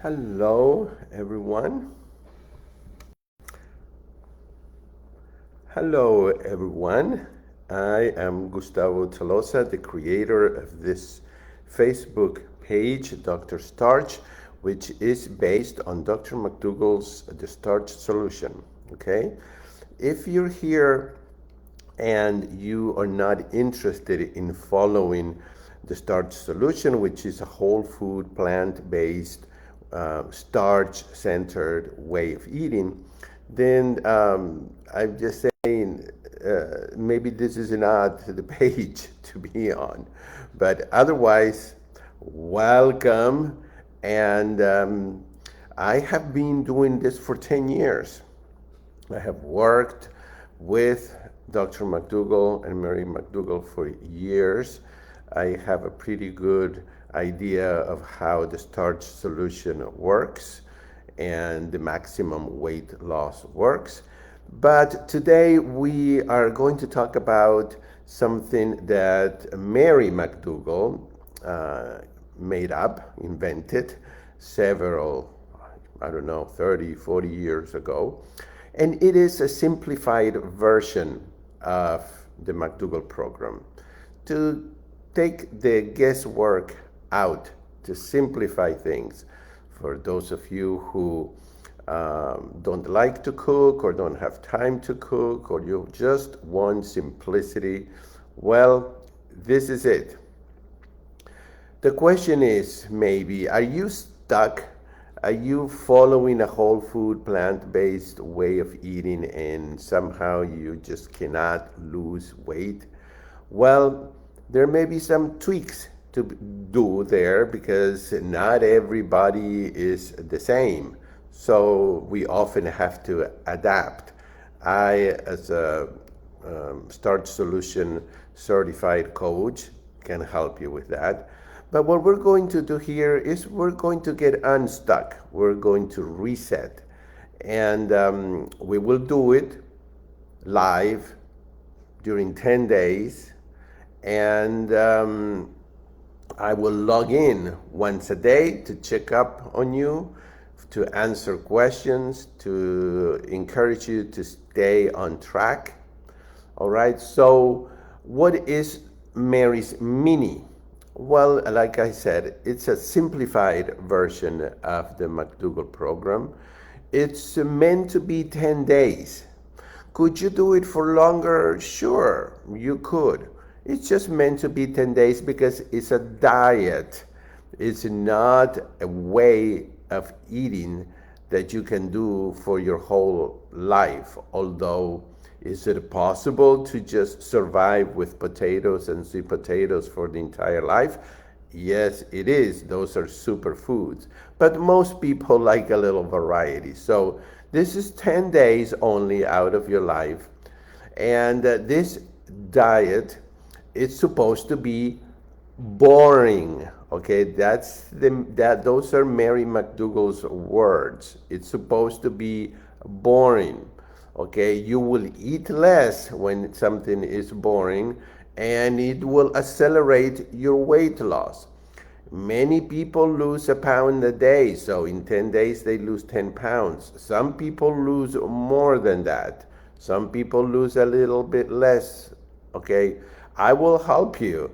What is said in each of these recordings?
Hello, everyone. Hello, everyone. I am Gustavo Tolosa, the creator of this Facebook page, Dr. Starch, which is based on Dr. McDougall's The Starch Solution. Okay? If you're here and you are not interested in following the Starch Solution, which is a whole food, plant based, starch centered way of eating, then I'm just saying maybe this is not the page to be on. But otherwise, welcome. And I have been doing this for 10 years. I have worked with Dr. McDougall and Mary McDougall for years. I have a pretty good idea of how the starch solution works and the maximum weight loss works. But today we are going to talk about something that Mary McDougall made up, invented several, I don't know, 30, 40 years ago. And it is a simplified version of the McDougall program to take the guesswork out, to simplify things for those of you who don't like to cook or don't have time to cook or you just want simplicity. Well, this is it. The question is maybe, are you stuck? Are you following a whole food, plant based way of eating and somehow you just cannot lose weight? Well, there may be some tweaks to do there because not everybody is the same. So we often have to adapt. I, as a Starch Solution certified coach, can help you with that. But what we're going to do here is we're going to get unstuck. We're going to reset. And we will do it live during 10 days. And I will log in once a day to check up on you, to answer questions, to encourage you to stay on track. All right. So what is Mary's Mini? Well, like I said, it's a simplified version of the McDougall program. It's meant to be 10 days. Could you do it for longer? Sure, you could. It's just meant to be 10 days because it's a diet. It's not a way of eating that you can do for your whole life. Although, is it possible to just survive with potatoes and sweet potatoes for the entire life? Yes, it is. Those are superfoods. But most people like a little variety. So this is 10 days only out of your life. And this diet is supposed to be boring. Okay, those are Mary McDougall's words. It's supposed to be boring. Okay, you will eat less when something is boring and it will accelerate your weight loss. Many people lose a pound a day, so in 10 days they lose 10 pounds. Some people lose more than that. Some people lose a little bit less. Okay, I will help you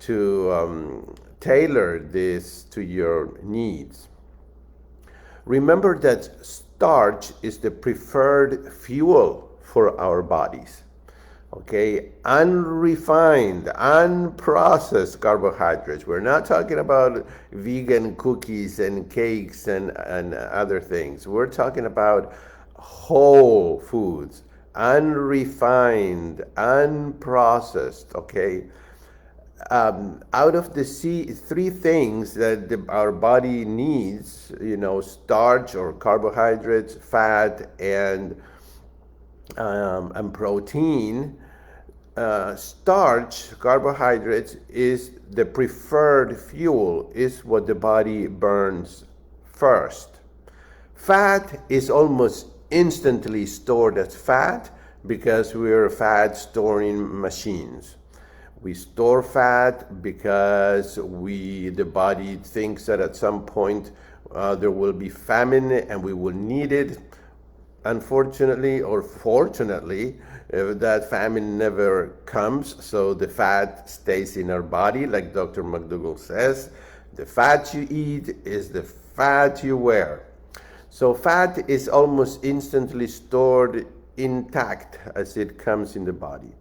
to tailor this to your needs. Remember that starch is the preferred fuel for our bodies. Okay, unrefined, unprocessed carbohydrates. We're not talking about vegan cookies and cakes and other things. We're talking about whole foods, unrefined, unprocessed. Okay, out of the three things that our body needs, starch or carbohydrates, fat, and protein. Starch, carbohydrates, is the preferred fuel, is what the body burns first. Fat is almost instantly stored as fat because we're fat storing machines. We store fat because the body thinks that at some point There will be famine and we will need it. Unfortunately or fortunately, that famine never comes, so the fat stays in our body, like Dr. McDougall says. The fat you eat is the fat you wear. So fat is almost instantly stored intact as it comes in the body.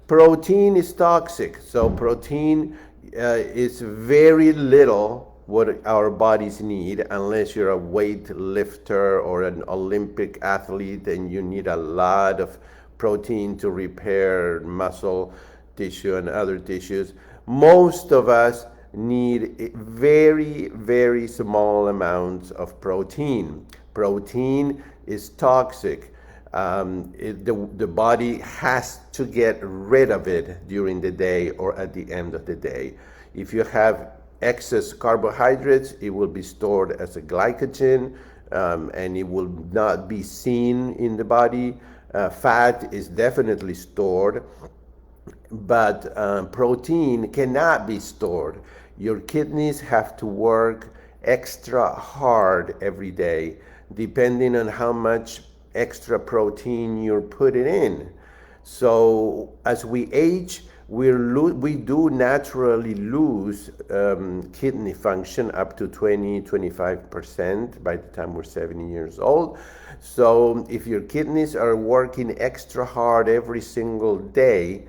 Protein is toxic, so protein is very little what our bodies need, unless you're a weightlifter or an Olympic athlete, and you need a lot of protein to repair muscle tissue and other tissues. Most of us need very, very small amounts of protein. Protein is toxic. The body has to get rid of it during the day or at the end of the day. If you have excess carbohydrates, it will be stored as a glycogen, and it will not be seen in the body. Fat is definitely stored, but protein cannot be stored. Your kidneys have to work extra hard every day, depending on how much extra protein you're putting in. So as we age, we do naturally lose kidney function up to 20-25% by the time we're 70 years old. So if your kidneys are working extra hard every single day,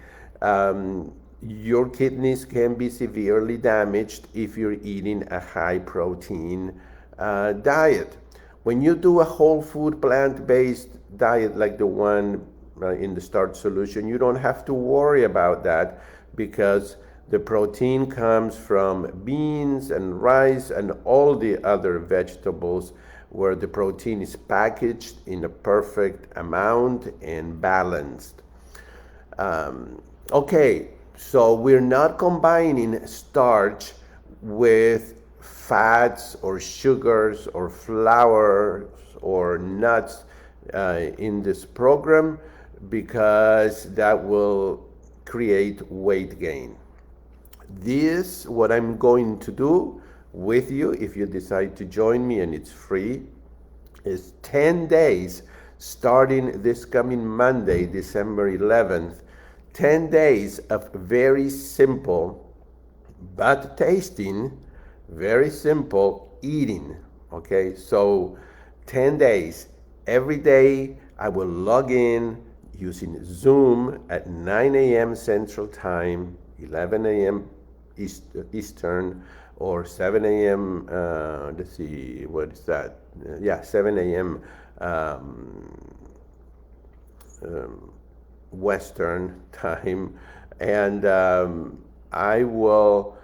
your kidneys can be severely damaged if you're eating a high protein diet. When you do a whole food plant-based diet like the one in the Starch solution, you don't have to worry about that, because the protein comes from beans and rice and all the other vegetables, where the protein is packaged in a perfect amount and balanced. Okay, so we're not combining starch with fats or sugars or flours or nuts in this program, because that will create weight gain. This, what I'm going to do with you, if you decide to join me, and it's free, is 10 days starting this coming Monday, December 11th. 10 days of very simple but tasting, very simple eating. Okay, so 10 days. Every day I will log in using Zoom at 9 a.m. Central Time, 11 a.m. Eastern, or 7 a.m. Let's see, what is that? 7 a.m. Western Time, and I will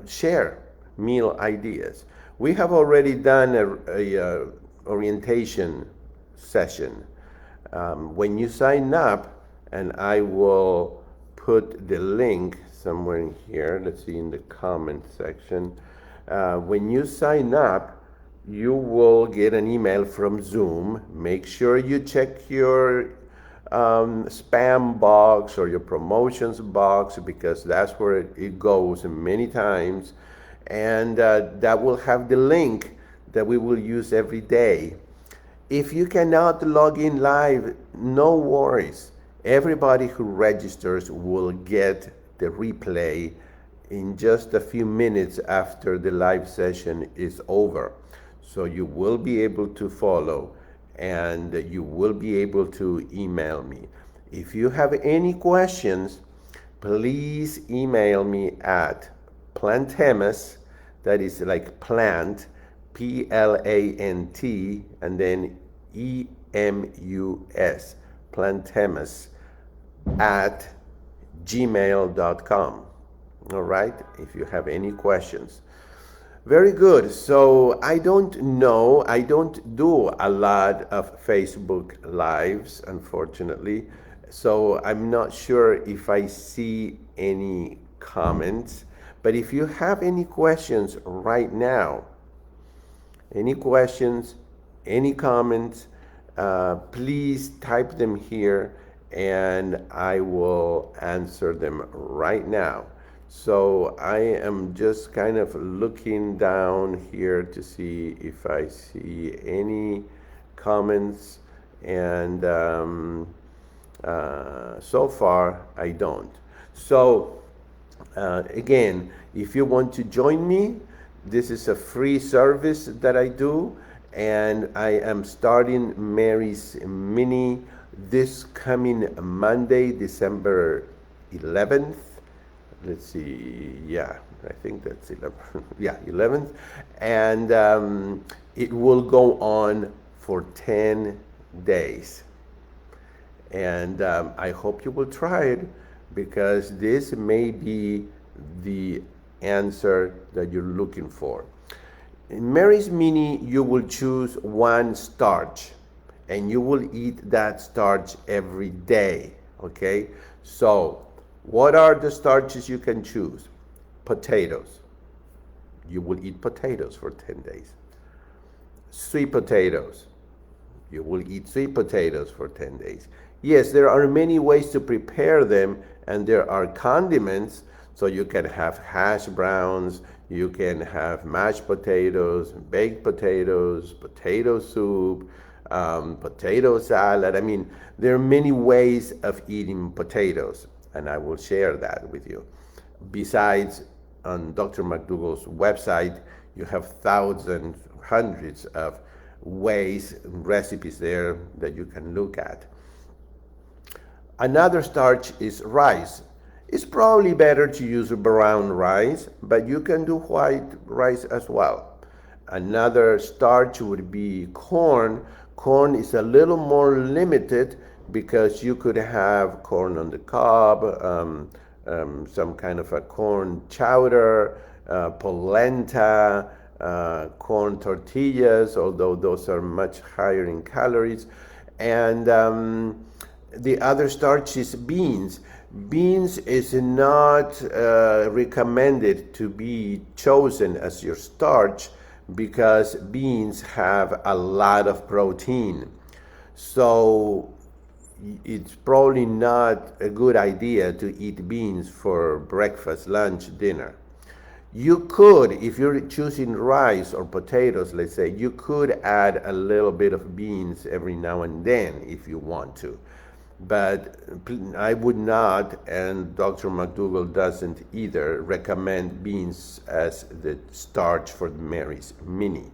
share meal ideas. We have already done a orientation session. When you sign up, and I will put the link somewhere in here, let's see, in the comment section. When you sign up, you will get an email from Zoom. Make sure you check your spam box or your promotions box, because that's where it goes many times. And that will have the link that we will use every day. If you cannot log in live, no worries. Everybody who registers will get the replay in just a few minutes after the live session is over. So you will be able to follow, and you will be able to email me. If you have any questions, please email me at plantemus, that is like plant, Plant, and then EMUS, plantemus, at gmail.com. All right, if you have any questions. Very good. So I don't do a lot of Facebook Lives, unfortunately. So I'm not sure if I see any comments. But if you have any questions right now, any questions, any comments, please type them here and I will answer them right now. So I am just kind of looking down here to see if I see any comments, and so far I don't. So again, if you want to join me, this is a free service that I do, and I am starting Mary's Mini this coming Monday, December 11th. Let's see, yeah, I think that's 11th. Yeah, 11th. And it will go on for 10 days. And I hope you will try it, because this may be the answer that you're looking for. In Mary's Mini, you will choose one starch, and you will eat that starch every day. Okay? So, what are the starches you can choose? Potatoes. You will eat potatoes for 10 days. Sweet potatoes. You will eat sweet potatoes for 10 days. Yes, there are many ways to prepare them, and there are condiments. So you can have hash browns, you can have mashed potatoes, baked potatoes, potato soup, potato salad. I mean, there are many ways of eating potatoes, and I will share that with you. Besides, on Dr. McDougall's website, you have thousands, hundreds of ways, recipes there that you can look at. Another starch is rice. It's probably better to use brown rice, but you can do white rice as well. Another starch would be corn. Corn is a little more limited, because you could have corn on the cob, some kind of a corn chowder, polenta, corn tortillas, although those are much higher in calories. And the other starch is beans. Beans is not recommended to be chosen as your starch, because beans have a lot of protein. So it's probably not a good idea to eat beans for breakfast, lunch, dinner. You could, if you're choosing rice or potatoes, let's say, you could add a little bit of beans every now and then if you want to. But I would not, and Dr. McDougall doesn't either, recommend beans as the starch for Mary's Mini.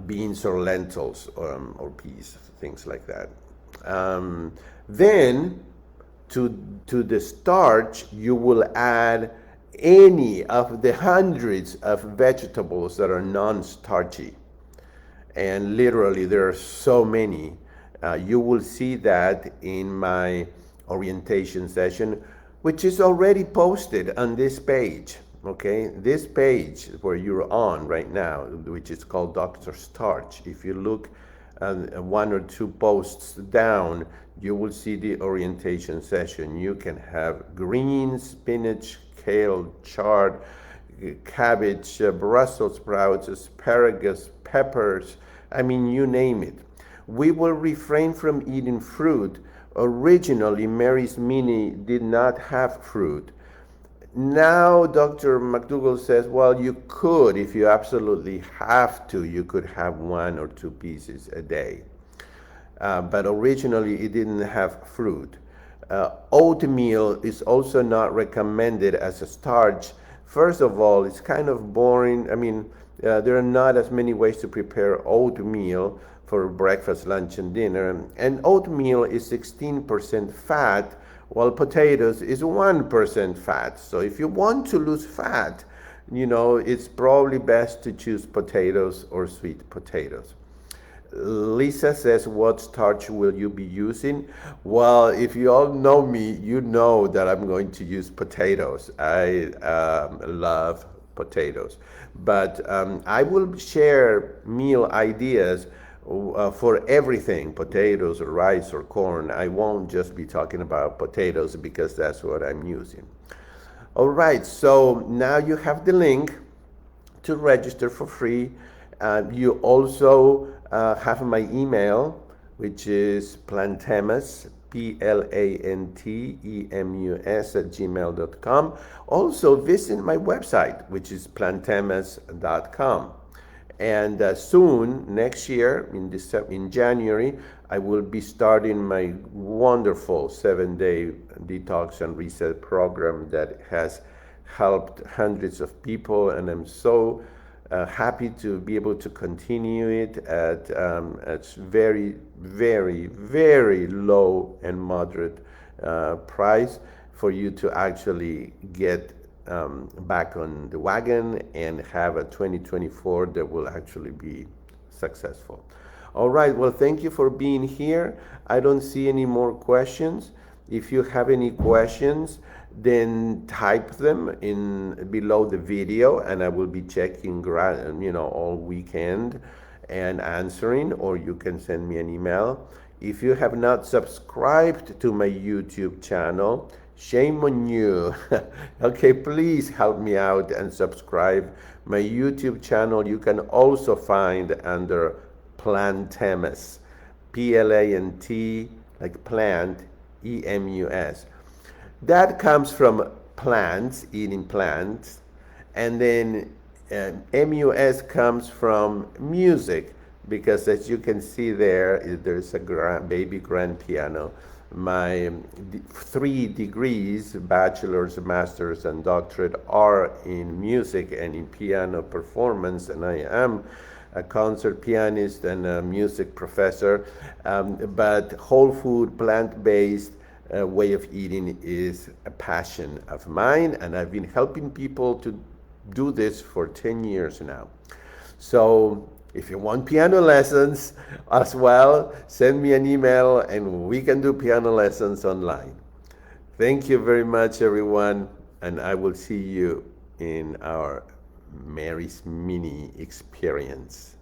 Beans or lentils, or peas, things like that. Then to the starch, you will add any of the hundreds of vegetables that are non-starchy. And literally, there are so many. You will see that in my orientation session, which is already posted on this page. Okay, this page where you're on right now, which is called Dr. Starch. If you look one or two posts down, you will see the orientation session. You can have greens, spinach, kale, chard, cabbage, Brussels sprouts, asparagus, peppers. I mean, you name it. We will refrain from eating fruit. Originally, Mary's Mini did not have fruit. Now, Dr. McDougall says, well, you could, if you absolutely have to, you could have one or two pieces a day. But originally, it didn't have fruit. Oatmeal is also not recommended as a starch. First of all, it's kind of boring. I mean, there are not as many ways to prepare oatmeal for breakfast, lunch, and dinner. And oatmeal is 16% fat, while potatoes is 1% fat. So if you want to lose fat, it's probably best to choose potatoes or sweet potatoes. Lisa says, what starch will you be using? Well, if you all know me, you know that I'm going to use potatoes. I love potatoes. But I will share meal ideas for everything, potatoes or rice or corn. I won't just be talking about potatoes, because that's what I'm using. All right, so now you have the link to register for free. You also have my email, which is plantemas plantemus@gmail.com. Also visit my website, which is plantemus.com. And soon, next year, in January, I will be starting my wonderful 7-day detox and reset program that has helped hundreds of people, and I'm so happy to be able to continue it at very, very, very low and moderate price for you to actually get back on the wagon and have a 2024 that will actually be successful. All right, well, thank you for being here. I don't see any more questions. If you have any questions, then type them in below the video, and I will be checking, all weekend and answering, or you can send me an email. If you have not subscribed to my YouTube channel, shame on you. Okay, please help me out and subscribe. My YouTube channel you can also find under Plantemus, P-L-A-N-T, like plant, E-M-U-S. That comes from plants, eating plants, and then M-U-S comes from music, because as you can see there's a baby grand piano. My 3 degrees, bachelor's, master's, and doctorate are in music and in piano performance, and I am a concert pianist and a music professor, but whole food, plant-based way of eating is a passion of mine, and I've been helping people to do this for 10 years now. So if you want piano lessons as well, send me an email and we can do piano lessons online. Thank you very much, everyone, and I will see you in our Mary's Mini experience.